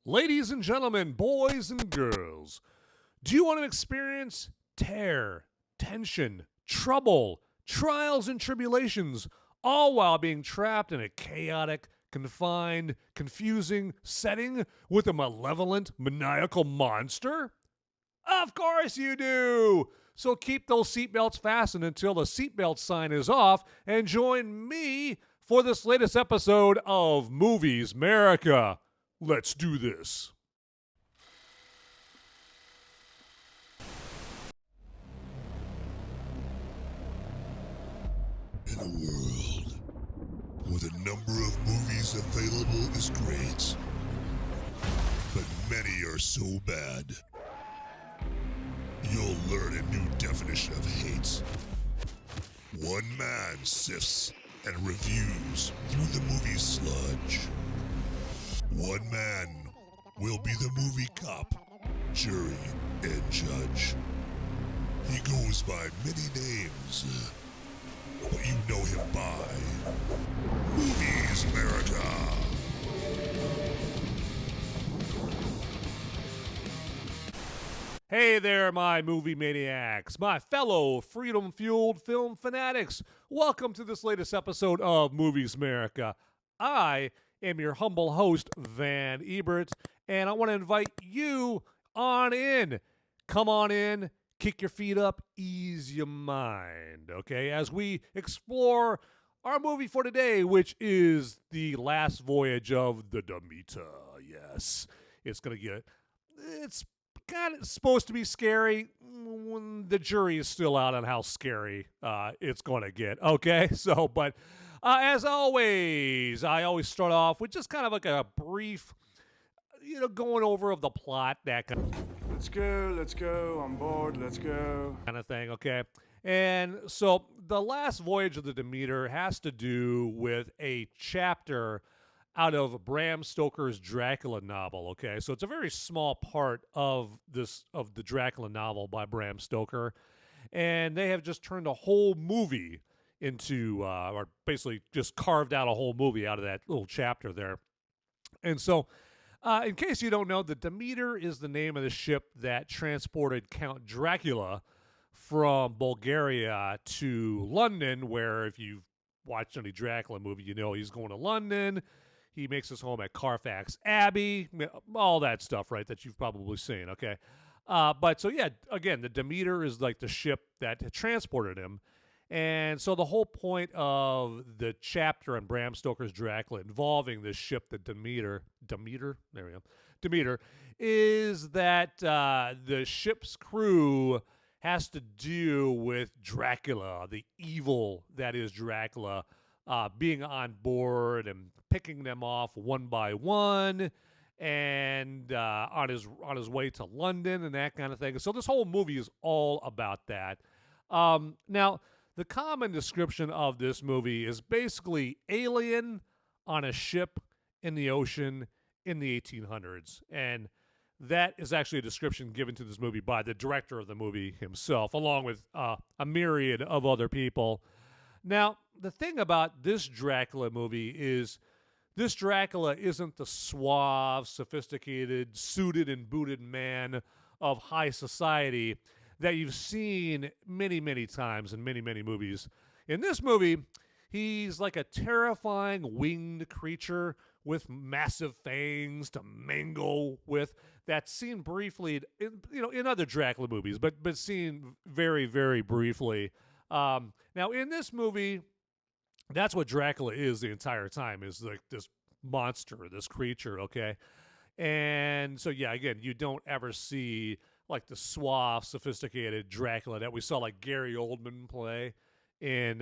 Ladies and gentlemen, boys and girls, do you want to experience terror, tension, trouble, trials, and tribulations, all while being trapped in a chaotic, confined, confusing setting with a malevolent, maniacal monster? Of course you do! So keep those seatbelts fastened until the seatbelt sign is off and join me for this latest episode of Movies Merica. Let's do this. In a world where the number of movies available is great, but many are so bad, you'll learn a new definition of hate. One man sifts and reviews through the movie sludge. One man will be the movie cop, jury, and judge. He goes by many names, but you know him by Movies Merica. Hey there, my movie maniacs, my fellow freedom-fueled film fanatics. Welcome to this latest episode of Movies Merica. I am your humble host, Van Ebert, and I want to invite you on in. Come on in, kick your feet up, ease your mind, okay, as we explore our movie for today, which is The Last Voyage of the Demeter. Yes, it's kind of supposed to be scary. When the jury is still out on how scary it's going to get, okay? So, but as always, I always start off with just kind of like a brief, going over of the plot, that kind of Let's go, I'm bored, let's go. kind of thing, okay? And so The Last Voyage of the Demeter has to do with a chapter out of Bram Stoker's Dracula novel, okay? So it's a very small part of the Dracula novel by Bram Stoker. And they have just turned a whole movie into, or basically just carved out a whole movie out of that little chapter there. And so, in case you don't know, the Demeter is the name of the ship that transported Count Dracula from Bulgaria to London, where if you've watched any Dracula movie, you know he's going to London. He makes his home at Carfax Abbey, all that stuff, right, that you've probably seen, okay? But so, yeah, again, the Demeter is like the ship that transported him. And so the whole point of the chapter on Bram Stoker's Dracula involving this ship, the Demeter, there we go, Demeter, is that the ship's crew has to deal with Dracula, the evil that is Dracula, being on board and picking them off one by one, and on his way to London and that kind of thing. So this whole movie is all about that. Now, the common description of this movie is basically alien on a ship in the ocean in the 1800s, and that is actually a description given to this movie by the director of the movie himself, along with a myriad of other people. Now, the thing about this Dracula movie is this Dracula isn't the suave, sophisticated, suited and booted man of high society that you've seen many, many times in many, many movies. In this movie, he's like a terrifying winged creature with massive fangs to mangle with, that's seen briefly in other Dracula movies, but seen very, very briefly. Now, in this movie, that's what Dracula is the entire time, is like this monster, this creature, okay? And so, yeah, again, you don't ever see like the suave, sophisticated Dracula that we saw like Gary Oldman play in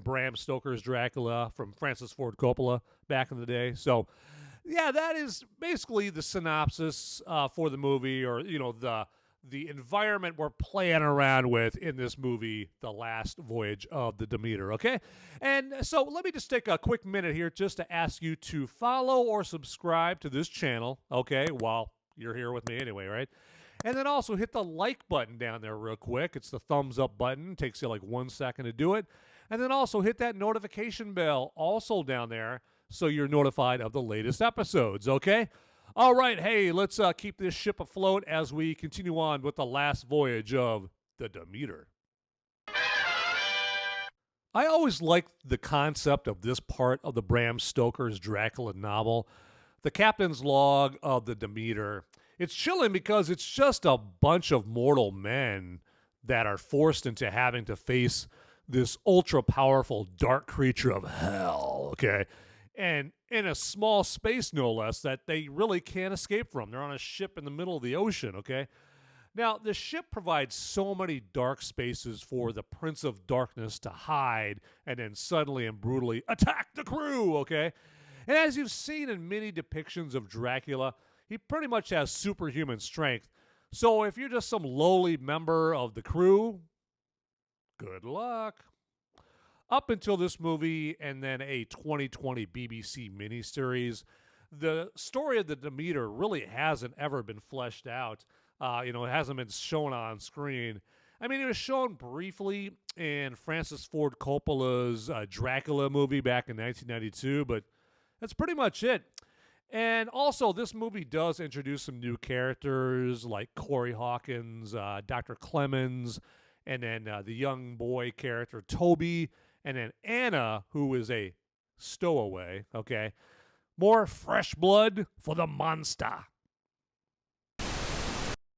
Bram Stoker's Dracula from Francis Ford Coppola back in the day. So, yeah, that is basically the synopsis for the movie, or the environment we're playing around with in this movie, The Last Voyage of the Demeter, okay? And so let me just take a quick minute here just to ask you to follow or subscribe to this channel, okay, while you're here with me anyway, right? And then also hit the like button down there real quick. It's the thumbs up button. It takes you like 1 second to do it. And then also hit that notification bell also down there so you're notified of the latest episodes, okay? All right, hey, let's keep this ship afloat as we continue on with the last voyage of the Demeter. I always liked the concept of this part of the Bram Stoker's Dracula novel, the captain's log of the Demeter. It's chilling because it's just a bunch of mortal men that are forced into having to face this ultra-powerful dark creature of hell, okay? And in a small space, no less, that they really can't escape from. They're on a ship in the middle of the ocean, okay? Now, the ship provides so many dark spaces for the Prince of Darkness to hide and then suddenly and brutally attack the crew, okay? And as you've seen in many depictions of Dracula, he pretty much has superhuman strength. So if you're just some lowly member of the crew, good luck. Up until this movie and then a 2020 BBC miniseries, the story of the Demeter really hasn't ever been fleshed out. It hasn't been shown on screen. I mean, it was shown briefly in Francis Ford Coppola's Dracula movie back in 1992, but that's pretty much it. And also, this movie does introduce some new characters like Corey Hawkins, Dr. Clemens, and then the young boy character Toby, and then Anna, who is a stowaway, okay? More fresh blood for the monster.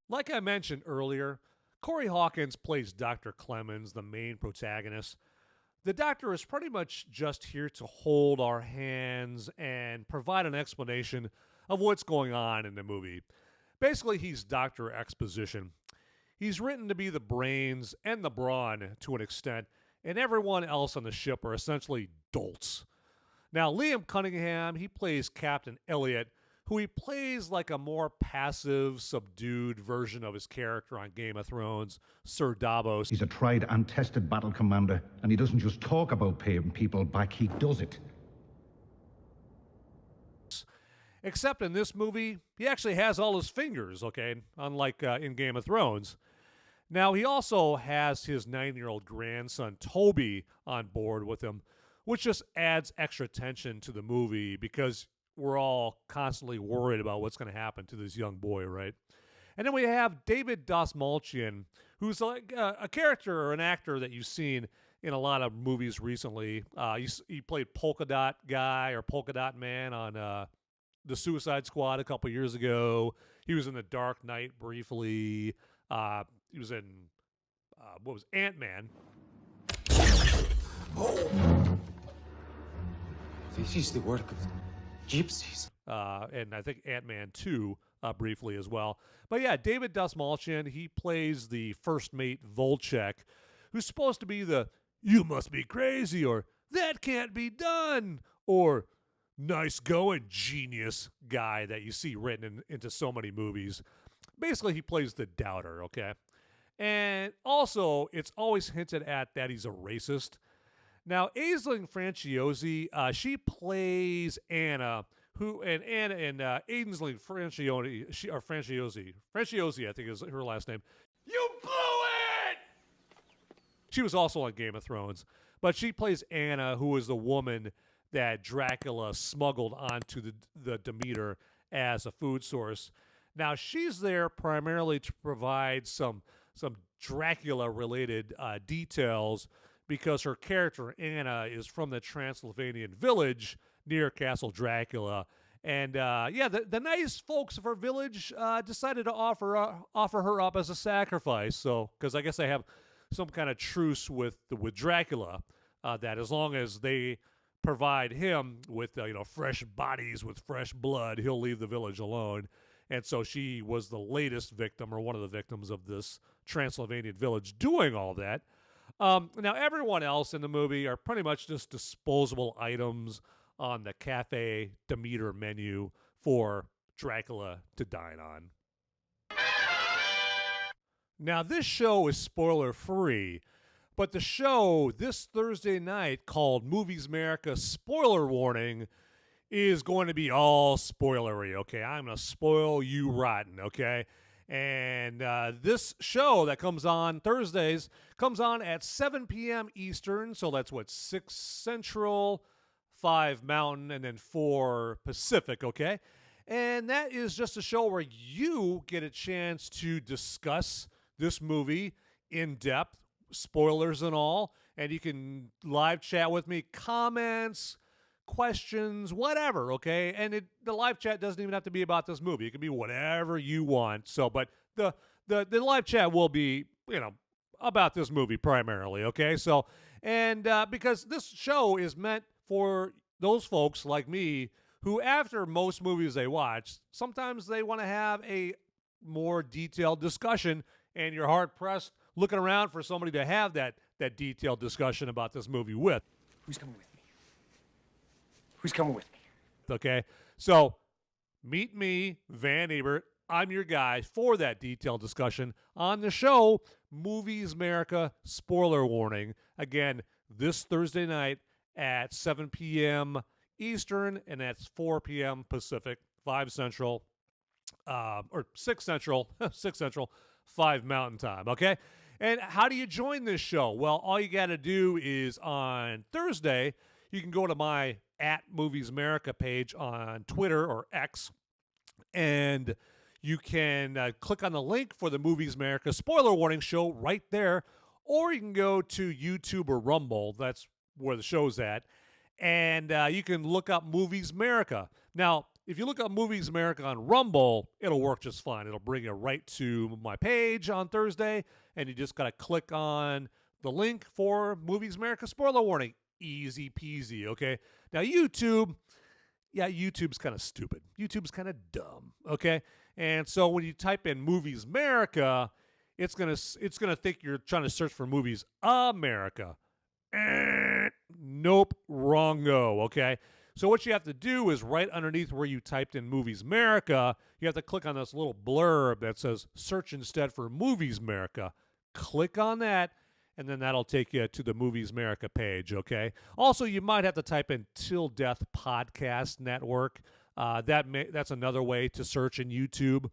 Like I mentioned earlier, Corey Hawkins plays Dr. Clemens, the main protagonist. The doctor is pretty much just here to hold our hands and provide an explanation of what's going on in the movie. Basically, he's Dr. Exposition. He's written to be the brains and the brawn to an extent, and everyone else on the ship are essentially dolts. Now, Liam Cunningham, he plays Captain Eliot, who he plays like a more passive, subdued version of his character on Game of Thrones, Sir Davos. He's a tried and tested battle commander, and he doesn't just talk about paying people back, he does it. Except in this movie, he actually has all his fingers, okay? Unlike in Game of Thrones. Now, he also has his 9-year-old grandson, Toby, on board with him, which just adds extra tension to the movie because we're all constantly worried about what's going to happen to this young boy, right? And then we have David Dastmalchian, who's like a character or an actor that you've seen in a lot of movies recently. He played Polka Dot Guy or Polka Dot Man on The Suicide Squad a couple years ago. He was in The Dark Knight briefly. He was in, Ant-Man. Oh. This is the work of gypsies. And I think Ant-Man 2 briefly as well. But yeah, David Dastmalchian, he plays the first mate Volchek, who's supposed to be the "you must be crazy" or "that can't be done" or "nice going, genius" guy that you see written into so many movies. Basically, he plays the doubter, okay? And also, it's always hinted at that he's a racist. Now, Aisling Franciosi, she plays Anna, Aisling Franciosi, I think is her last name. You blew it! She was also on Game of Thrones, but she plays Anna, who is the woman that Dracula smuggled onto the Demeter as a food source. Now, she's there primarily to provide some Dracula-related details because her character, Anna, is from the Transylvanian village near Castle Dracula. And, the nice folks of her village decided to offer her up as a sacrifice. So, because I guess they have some kind of truce with Dracula, that as long as they provide him with, fresh bodies with fresh blood, he'll leave the village alone. And so she was the latest victim, or one of the victims of this Transylvanian village doing all that. Now, everyone else in the movie are pretty much just disposable items on the Cafe Demeter menu for Dracula to dine on. Now, this show is spoiler-free, but the show this Thursday night called Movies Merica Spoiler Warning is going to be all spoilery, okay? I'm going to spoil you rotten, okay? And this show that comes on Thursdays comes on at 7 p.m. Eastern, so that's 6 Central, 5 Mountain, and then 4 Pacific, okay? And that is just a show where you get a chance to discuss this movie in depth, spoilers and all, and you can live chat with me, comments, questions, whatever, okay? And the live chat doesn't even have to be about this movie. It can be whatever you want. So, but the live chat will be, about this movie primarily, okay? So, and because this show is meant for those folks like me who, after most movies they watch, sometimes they want to have a more detailed discussion, and you're hard-pressed looking around for somebody to have that detailed discussion about this movie with. Who's coming with me? Who's coming with me? Okay? So, meet me, Van Ebert. I'm your guy for that detailed discussion on the show, Movies Merica, spoiler warning. Again, this Thursday night at 7 p.m. Eastern, and that's 4 p.m. Pacific, 5 Central, or 6 Central, 6 Central, 5 Mountain Time, okay? And how do you join this show? Well, all you got to do is on Thursday, you can go to my @MoviesAmerica page on Twitter or X, and you can click on the link for the Movies Merica spoiler warning show right there, or you can go to YouTube or Rumble. That's where the show's at. And you can look up Movies Merica. Now, if you look up Movies Merica on Rumble, it'll work just fine. It'll bring you right to my page on Thursday, and you just got to click on the link for Movies Merica spoiler warning. Easy peasy, okay? Now, YouTube's kind of stupid. YouTube's kind of dumb, okay? And so when you type in Movies Merica, it's gonna think you're trying to search for Movies America. Nope, wrong-o, okay? So what you have to do is right underneath where you typed in Movies Merica, you have to click on this little blurb that says search instead for Movies Merica. Click on that, and then that'll take you to the Movies Merica page, okay? Also, you might have to type in Till Death Podcast Network. That's another way to search in YouTube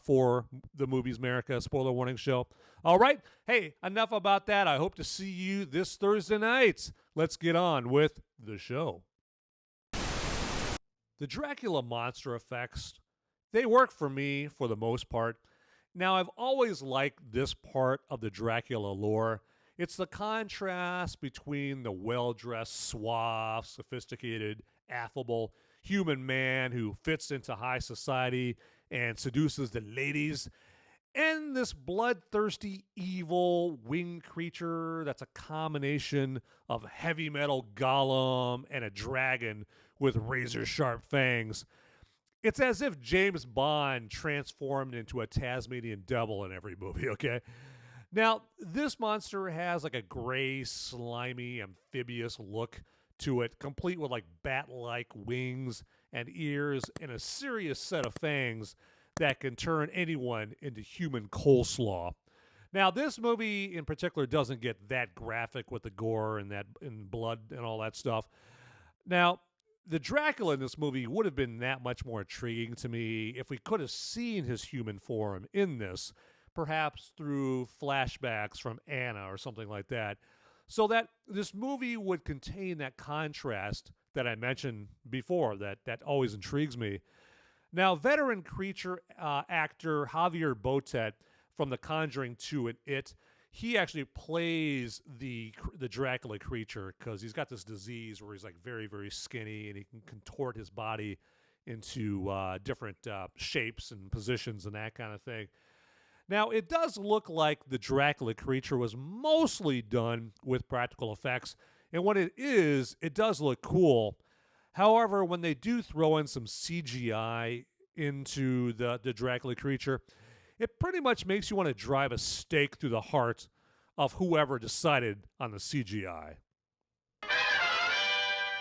for the Movies Merica spoiler warning show. All right. Hey, enough about that. I hope to see you this Thursday night. Let's get on with the show. The Dracula monster effects, they work for me for the most part. Now, I've always liked this part of the Dracula lore. It's the contrast between the well-dressed, suave, sophisticated, affable human man who fits into high society and seduces the ladies, and this bloodthirsty, evil winged creature that's a combination of heavy metal golem and a dragon with razor-sharp fangs. It's as if James Bond transformed into a Tasmanian devil in every movie, okay? Now, this monster has like a gray, slimy, amphibious look to it, complete with like bat-like wings and ears and a serious set of fangs that can turn anyone into human coleslaw. Now, this movie in particular doesn't get that graphic with the gore and blood and all that stuff. Now, the Dracula in this movie would have been that much more intriguing to me if we could have seen his human form in this, perhaps through flashbacks from Anna or something like that, so that this movie would contain that contrast that I mentioned before that always intrigues me. Now, veteran creature actor Javier Botet from The Conjuring 2 and It, he actually plays the Dracula creature because he's got this disease where he's like very, very skinny and he can contort his body into different shapes and positions and that kind of thing. Now, it does look like the Dracula creature was mostly done with practical effects, and when it does look cool. However, when they do throw in some CGI into the Dracula creature, it pretty much makes you want to drive a stake through the heart of whoever decided on the CGI.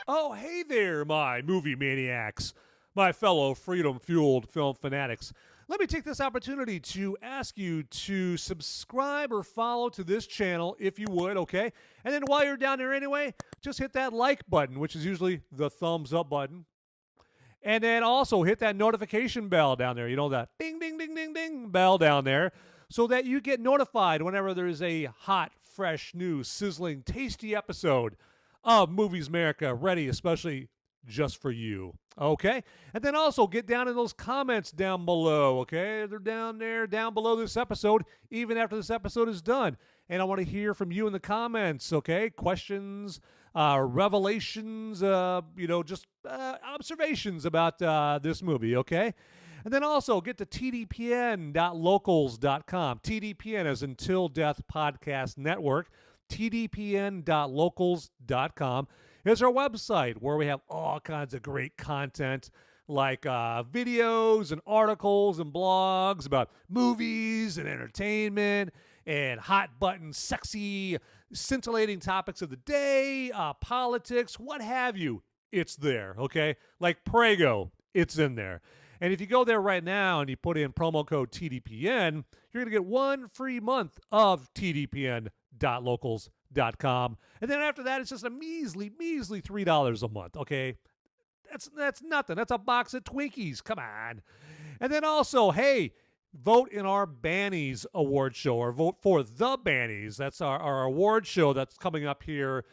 Oh, hey there, my movie maniacs, my fellow freedom-fueled film fanatics. Let me take this opportunity to ask you to subscribe or follow to this channel if you would, okay? And then while you're down there anyway, just hit that like button, which is usually the thumbs up button. And then also hit that notification bell down there. You know, that ding, ding, ding, ding, ding bell down there so that you get notified whenever there's a hot, fresh, new, sizzling, tasty episode of Movies Merica ready, especially just for you. Okay? And then also get down in those comments down below. Okay? They're down there, down below this episode, even after this episode is done. And I want to hear from you in the comments. Okay? Questions, revelations, just observations about this movie. Okay? And then also get to tdpn.locals.com. TDPN as in Till Death Podcast Network. tdpn.locals.com is our website where we have all kinds of great content like videos and articles and blogs about movies and entertainment and hot button, sexy, scintillating topics of the day, politics, what have you. It's there, okay? Like Prego, it's in there. And if you go there right now and you put in promo code TDPN, you're going to get 1 free month of tdpn.locals.com. And then after that, it's just a measly $3 a month, okay? That's nothing. That's a box of Twinkies. Come on. And then also, hey, vote in our Bannies award show, or vote for the Bannies. That's our award show that's coming up here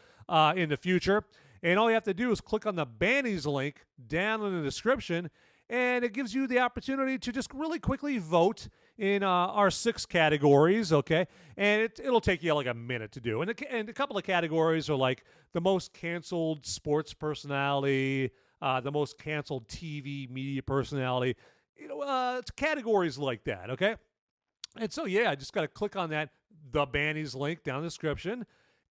in the future. And all you have to do is click on the Bannies link down in the description, and it gives you the opportunity to just really quickly vote in our 6 categories, okay? And it'll take you like a minute to do. And a couple of categories are like the most canceled sports personality, the most canceled TV media personality. It's categories like that, okay? And so, yeah, I just got to click on that, the Bannies link down in the description.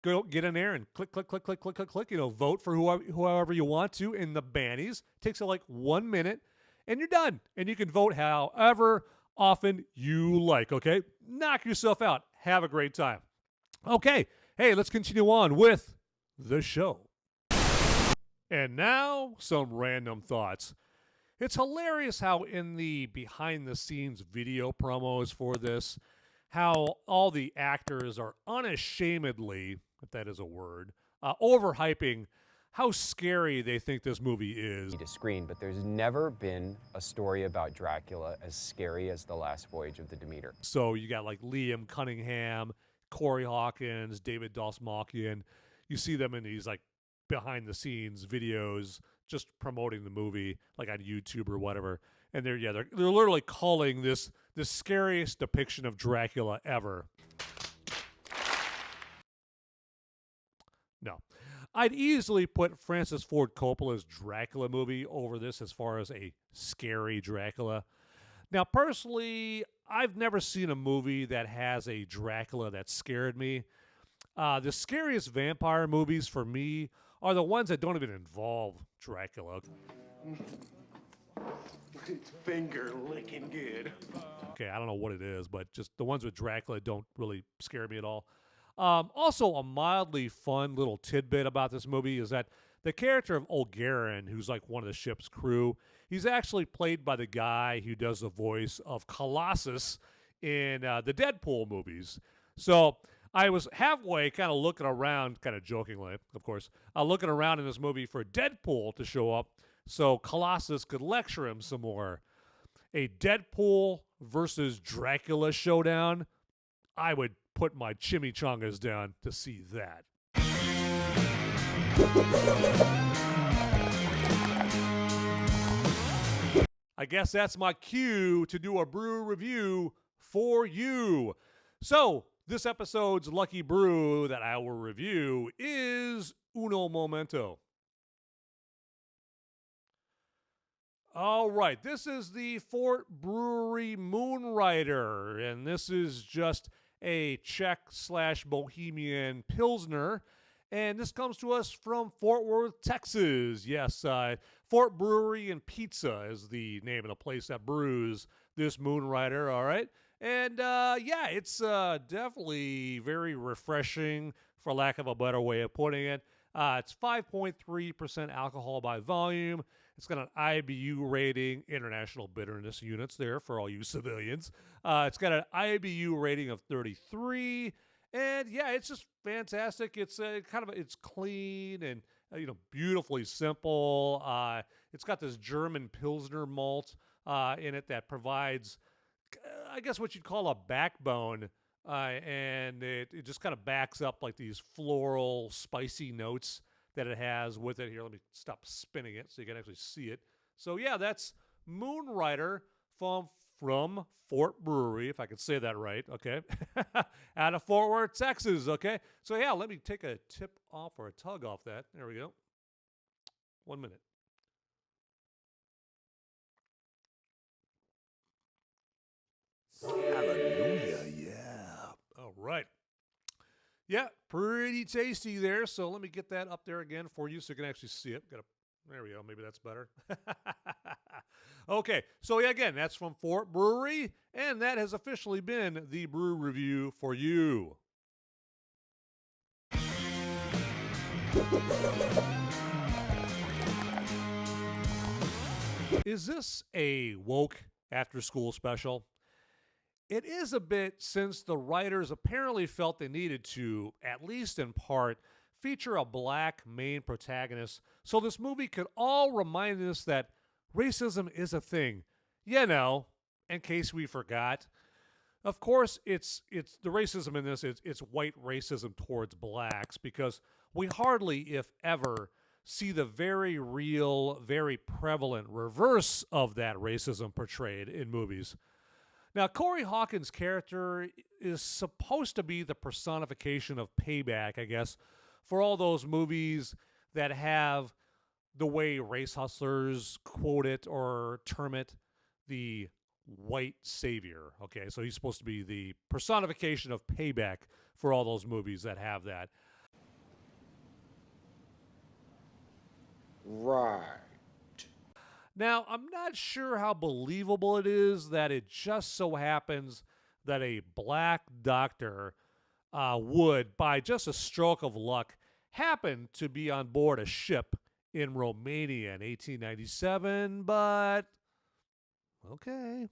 Go get in there and click. Vote for whoever you want to in the Bannies. Takes you like 1 minute, and you're done. And you can vote however often you like, okay? Knock yourself out. Have a great time. Okay, hey, let's continue on with the show. And now, some random thoughts. It's hilarious how in the behind-the-scenes video promos for this, how all the actors are unashamedly, if that is a word, overhyping how scary they think this movie is. To screen, but there's never been a story about Dracula as scary as The Last Voyage of the Demeter. So you got like Liam Cunningham, Corey Hawkins, David Dastmalchian. You see them in these like behind-the-scenes videos just promoting the movie, like on YouTube or whatever. And they're literally calling this the scariest depiction of Dracula ever. No. I'd easily put Francis Ford Coppola's Dracula movie over this as far as a scary Dracula. Now, personally, I've never seen a movie that has a Dracula that scared me. The scariest vampire movies for me are the ones that don't even involve Dracula. It's finger licking good. Okay, I don't know what it is, but just the ones with Dracula don't really scare me at all. Also, a mildly fun little tidbit about this movie is that the character of Olgarin, who's like one of the ship's crew, he's actually played by the guy who does the voice of Colossus in the Deadpool movies. So I was halfway kind of looking around, kind of jokingly, of course, looking around in this movie for Deadpool to show up so Colossus could lecture him some more. A Deadpool versus Dracula showdown, I would put my chimichangas down to see that. I guess that's my cue to do a brew review for you. So, this episode's lucky brew that I will review is Uno Momento. All right, this is the Fort Brewery Moonrider, and this is just a Czech/Bohemian Pilsner, and this comes to us from Fort Worth, Texas. Yes, Fort Brewery and Pizza is the name of the place that brews this Moonrider, all right? And, yeah, it's definitely very refreshing, for lack of a better way of putting it. It's 5.3% alcohol by volume. It's got an IBU rating, International Bitterness Units there for all you civilians. It's got an IBU rating of 33. And, yeah, it's just fantastic. It's it's clean and, beautifully simple. It's got this German Pilsner malt in it that provides, I guess, what you'd call a backbone, and it just kind of backs up like these floral, spicy notes that it has with it. Here, let me stop spinning it so you can actually see it. So yeah, that's Moonrider from Fort Brewery, if I could say that right, okay, out of Fort Worth, Texas, okay? So yeah, let me take a tip off or a tug off that. There we go. 1 minute. Hallelujah, yeah. All right. Yeah, pretty tasty there. So let me get that up there again for you so you can actually see it. There we go. Maybe that's better. Okay. So yeah, again, that's from Fort Brewery, and that has officially been the brew review for you. Is this a woke after-school special? It is a bit, since the writers apparently felt they needed to, at least in part, feature a black main protagonist so this movie could all remind us that racism is a thing. You know, in case we forgot. Of course, it's the racism in this, it's white racism towards blacks, because we hardly, if ever, see the very real, very prevalent reverse of that racism portrayed in movies. Now, Corey Hawkins' character is supposed to be the personification of payback, I guess, for all those movies that have the way race hustlers quote it or term it, the white savior. Okay, so he's supposed to be the personification of payback for all those movies that have that. Right. Now, I'm not sure how believable it is that it just so happens that a black doctor would, by just a stroke of luck, happen to be on board a ship in Romania in 1897, but okay.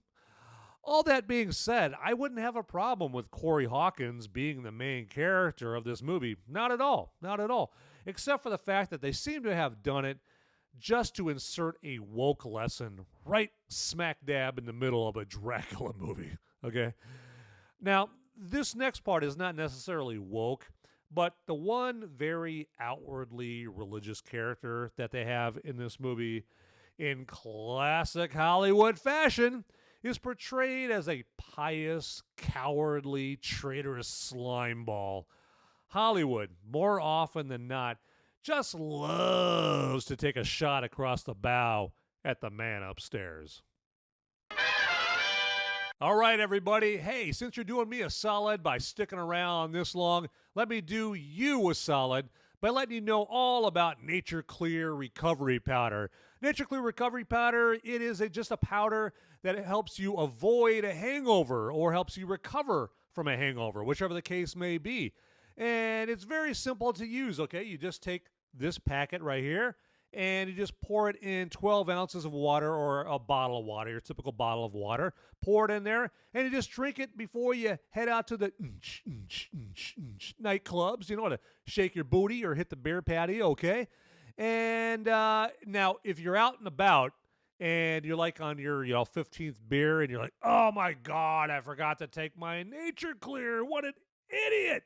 All that being said, I wouldn't have a problem with Corey Hawkins being the main character of this movie. Not at all. Not at all. Except for the fact that they seem to have done it just to insert a woke lesson right smack dab in the middle of a Dracula movie. Okay? Now, this next part is not necessarily woke, but the one very outwardly religious character that they have in this movie, in classic Hollywood fashion, is portrayed as a pious, cowardly, traitorous slimeball. Hollywood, more often than not, just loves to take a shot across the bow at the man upstairs. All right, everybody. Hey, since you're doing me a solid by sticking around this long, let me do you a solid by letting you know all about Nature Clear Recovery Powder. Nature Clear Recovery Powder, it is just a powder that helps you avoid a hangover or helps you recover from a hangover, whichever the case may be. And it's very simple to use, okay? You just take this packet right here, and you just pour it in 12 ounces of water or a bottle of water, your typical bottle of water. Pour it in there, and you just drink it before you head out to the nightclubs, you know, to shake your booty or hit the beer patio, okay? And now, if you're out and about, and you're like on your 15th beer, and you're like, oh my God, I forgot to take my Nature Clear. What an idiot.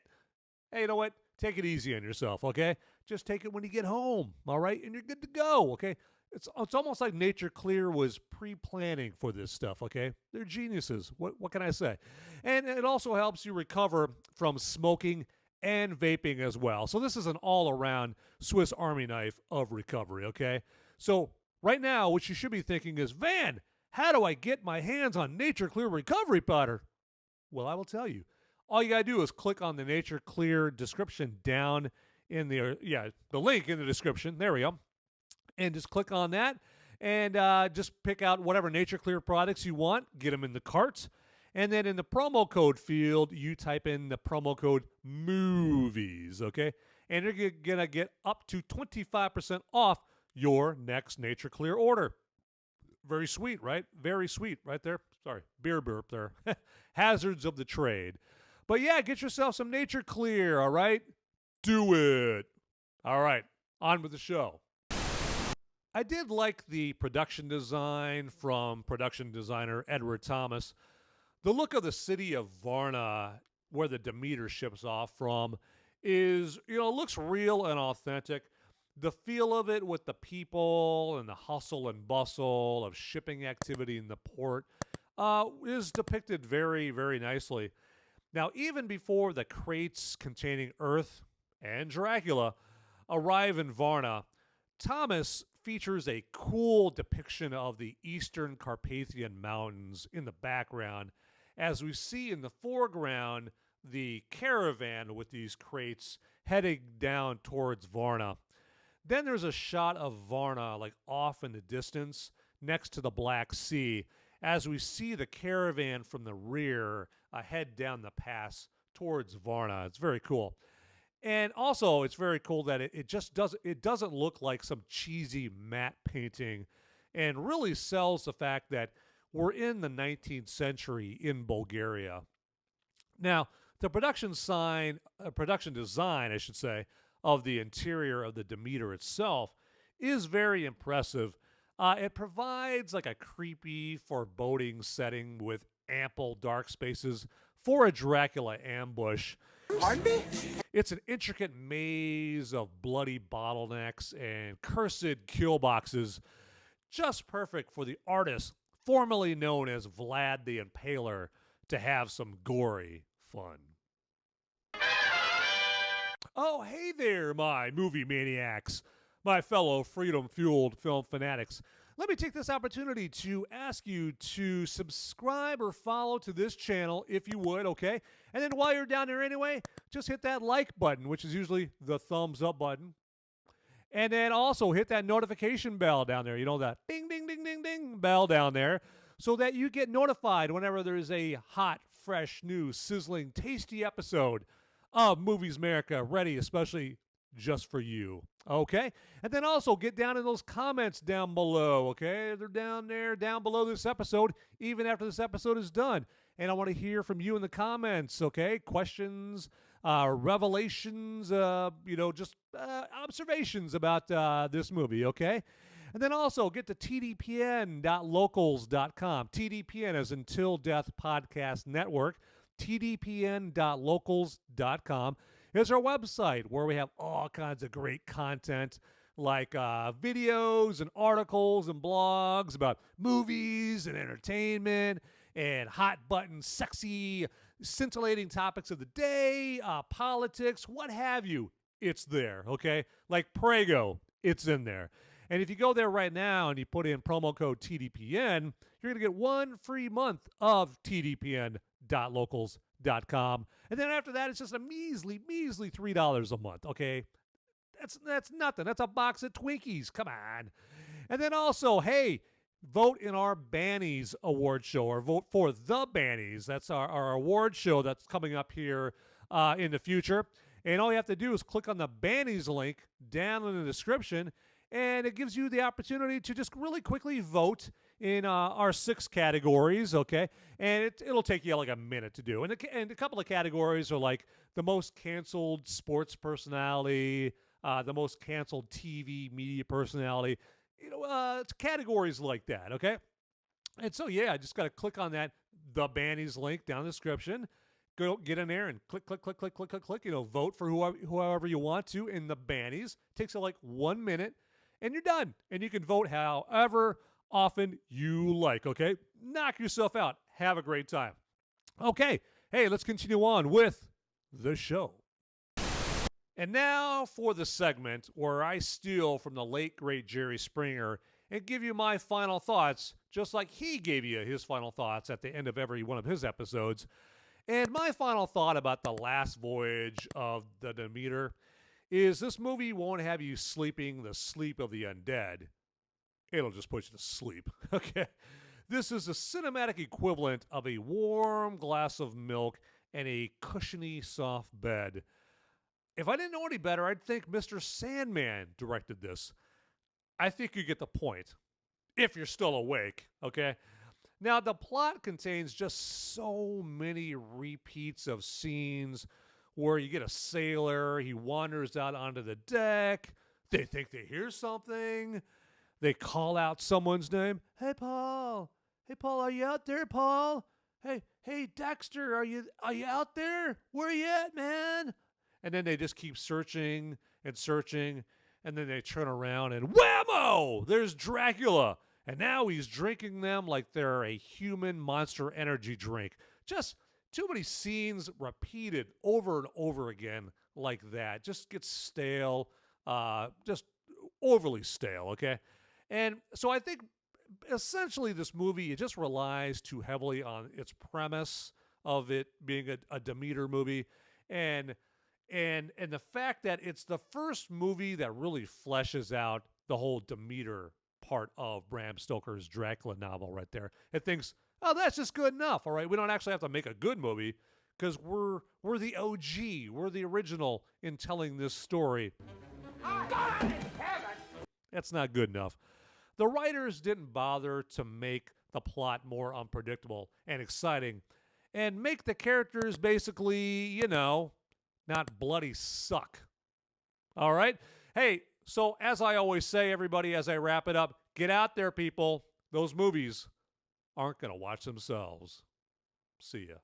Hey, you know what? Take it easy on yourself, okay? Just take it when you get home, all right? And you're good to go, okay? It's almost like Nature Clear was pre-planning for this stuff, okay? They're geniuses. What can I say? And it also helps you recover from smoking and vaping as well. So this is an all-around Swiss Army knife of recovery, okay? So right now, what you should be thinking is, Van, how do I get my hands on Nature Clear Recovery Powder? Well, I will tell you. All you got to do is click on the Nature Clear description down in the link in the description. There we go. And just click on that and just pick out whatever Nature Clear products you want. Get them in the cart. And then in the promo code field, you type in the promo code MOVIES, okay? And you're going to get up to 25% off your next Nature Clear order. Very sweet, right? Very sweet right there. Sorry, beer burp there. Hazards of the trade. But yeah, get yourself some Nature Clear, all right? Do it. All right, on with the show. I did like the production design from production designer Edward Thomas. The look of the city of Varna, where the Demeter ships off from, is, looks real and authentic. the feel of it with the people and the hustle and bustle of shipping activity in the port is depicted very, very nicely. Now, even before the crates containing Earth and Dracula arrive in Varna, Thomas features a cool depiction of the Eastern Carpathian Mountains in the background, as we see in the foreground the caravan with these crates heading down towards Varna. Then there's a shot of Varna like off in the distance next to the Black Sea as we see the caravan from the rear head down the pass towards Varna. It's very cool. And also, it's very cool that it doesn't look like some cheesy matte painting, and really sells the fact that we're in the 19th century in Bulgaria. Now, the production design, I should say, of the interior of the Demeter itself is very impressive. It provides like a creepy, foreboding setting with ample dark spaces for a Dracula ambush. Pardon me? It's an intricate maze of bloody bottlenecks and cursed kill boxes, just perfect for the artist formerly known as Vlad the Impaler to have some gory fun. Oh, hey there, my movie maniacs, my fellow freedom-fueled film fanatics. Let me take this opportunity to ask you to subscribe or follow to this channel if you would, okay? And then while you're down there anyway, just hit that like button, which is usually the thumbs up button. And then also hit that notification bell down there. You know, that ding, ding, ding, ding, ding bell down there, so that you get notified whenever there's a hot, fresh, new, sizzling, tasty episode of Movies Merica ready, especially just for you. Okay? And then also get down in those comments down below, okay? They're down there, down below this episode, even after this episode is done. And I want to hear from you in the comments, okay? Questions, revelations, just observations about this movie, okay? And then also get to tdpn.locals.com. TDPN as Until Death Podcast Network. tdpn.locals.com is our website where we have all kinds of great content like videos and articles and blogs about movies and entertainment and hot button, sexy, scintillating topics of the day, politics, what have you. It's there, okay? Like Prego, it's in there. And if you go there right now and you put in promo code TDPN, you're going to get 1 free month of tdpn.locals.com. And then after that, it's just a measly $3 a month, okay? That's nothing. That's a box of Twinkies. Come on. And then also, hey, vote in our Bannies award show, or vote for the Bannies. That's our award show that's coming up here in the future. And all you have to do is click on the Bannies link down in the description, and it gives you the opportunity to just really quickly vote in our 6 categories, okay? And it'll take you like a minute to do. And a couple of categories are like the most canceled sports personality, the most canceled TV media personality. It's categories like that, okay? And so, yeah, I just got to click on that, the Bannies link down in the description. Go get in there and click. Vote for whoever you want to in the Bannies. Takes like 1 minute, and you're done. And you can vote however often you like, okay? Knock yourself out. Have a great time. Okay, hey, let's continue on with the show. And now for the segment where I steal from the late, great Jerry Springer and give you my final thoughts, just like he gave you his final thoughts at the end of every one of his episodes. And my final thought about the last voyage of the Demeter is this movie won't have you sleeping the sleep of the undead. It'll just put you to sleep, okay? This is a cinematic equivalent of a warm glass of milk and a cushiony, soft bed. If I didn't know any better, I'd think Mr. Sandman directed this. I think you get the point, if you're still awake, okay? Now, the plot contains just so many repeats of scenes where you get a sailor, he wanders out onto the deck, they think they hear something, they call out someone's name. Hey, Paul, are you out there, Paul? Hey, Dexter, are you out there? Where are you at, man? And then they just keep searching, and And then they turn around and whammo! There's Dracula. And now he's drinking them like they're a human Monster Energy drink. Just too many scenes repeated over and over again like that. Just gets stale, just overly stale, okay? And so I think essentially this movie, it just relies too heavily on its premise of it being a Demeter movie. And the fact that it's the first movie that really fleshes out the whole Demeter part of Bram Stoker's Dracula novel right there. It thinks, oh, that's just good enough, all right? We don't actually have to make a good movie because we're the OG. We're the original in telling this story. That's not good enough. The writers didn't bother to make the plot more unpredictable and exciting and make the characters basically, not bloody suck. All right? Hey, so as I always say, everybody, as I wrap it up, get out there, people. Those movies aren't going to watch themselves. See ya.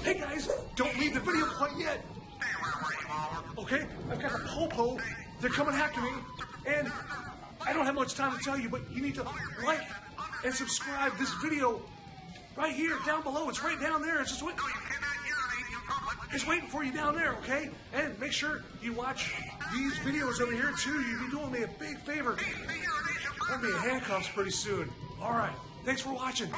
Hey guys, don't leave the video quite yet. Okay, I've got the popo. They're coming after me, and I don't have much time to tell you, but you need to like and subscribe this video right here, down below. It's right down there. It's just waiting. It's waiting for you down there, okay? And make sure you watch these videos over here too. You'll be doing me a big favor. I'll be in handcuffs pretty soon. All right. Thanks for watching.